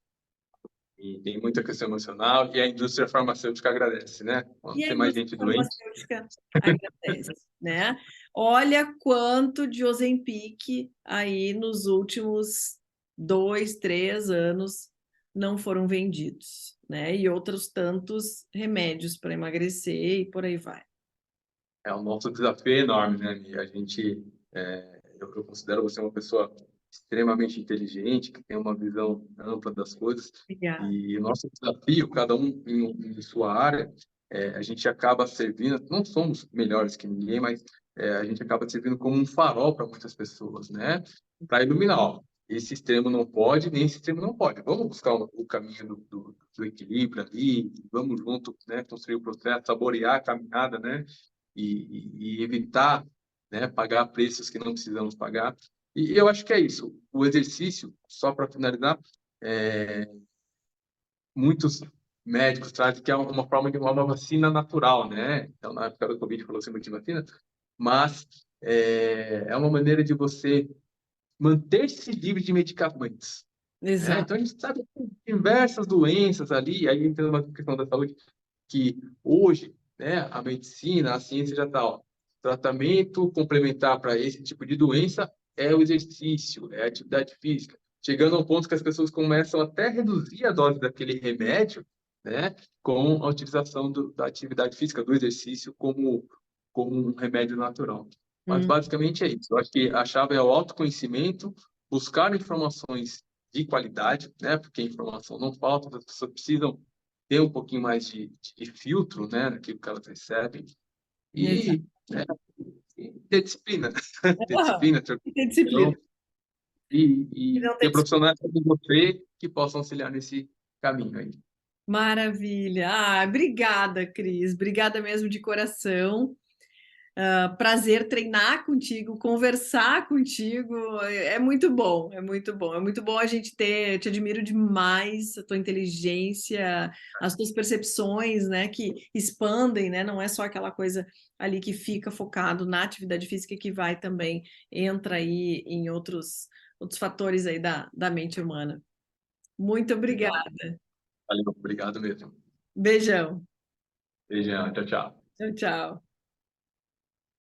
B: E tem muita questão emocional, e a indústria farmacêutica agradece, né?
A: E
B: Quando
A: a
B: tem mais
A: indústria
B: gente doente.
A: farmacêutica agradece, né? Olha quanto de Ozempic aí nos últimos 2, 3 anos não foram vendidos, né? E outros tantos remédios para emagrecer e por aí vai.
B: O nosso desafio é enorme, né? E a gente eu considero você uma pessoa extremamente inteligente, que tem uma visão ampla das coisas,
A: Obrigada.
B: e o nosso desafio, cada um em sua área, a gente acaba servindo, não somos melhores que ninguém, mas a gente acaba servindo como um farol para muitas pessoas, né? Para iluminar, ó, esse extremo não pode, nem esse extremo não pode. Vamos buscar o caminho do equilíbrio ali, vamos junto, né, construir o processo, saborear a caminhada, né? E evitar, né, pagar preços que não precisamos pagar. E eu acho que é isso. O exercício, só para finalizar, muitos médicos trazem que é uma forma de uma vacina natural, né? Então, na época do Covid, falou-se muito de vacina, mas é uma maneira de você manter-se livre de medicamentos. Né?
A: Exato.
B: Então, a gente sabe que tem diversas doenças ali, aí entra uma questão da saúde, que hoje, né, a medicina, a ciência já está, ó, tratamento complementar para esse tipo de doença é o exercício, é a atividade física, chegando ao ponto que as pessoas começam até a reduzir a dose daquele remédio, né, com a utilização da atividade física, do exercício como um remédio natural. Mas
A: Hum,
B: basicamente é isso. Eu acho que a chave é o autoconhecimento, buscar informações de qualidade, né? Porque informação não falta, as pessoas precisam ter um pouquinho mais de filtro, né, naquilo que elas recebem
A: exato.
B: e, né, e ter disciplina, ter
A: Aham.
B: disciplina, ter
A: E ter disciplina.
B: organização
A: E
B: e
A: não ter
B: ter
A: disciplina.
B: profissionais como você que possam auxiliar nesse caminho aí.
A: Maravilha. Ah, obrigada, Cris. Obrigada mesmo de coração. Prazer treinar contigo, conversar contigo. É muito bom, é muito bom. É muito bom a gente ter. Eu te admiro demais, a tua inteligência, as tuas percepções, né, que expandem, né? Não é só aquela coisa ali que fica focado na atividade física que vai também, entra aí em outros fatores aí da mente humana. Muito
B: Legal.
A: obrigada.
B: Valeu, obrigado mesmo.
A: Beijão.
B: Beijão, tchau, tchau.
A: Tchau, tchau.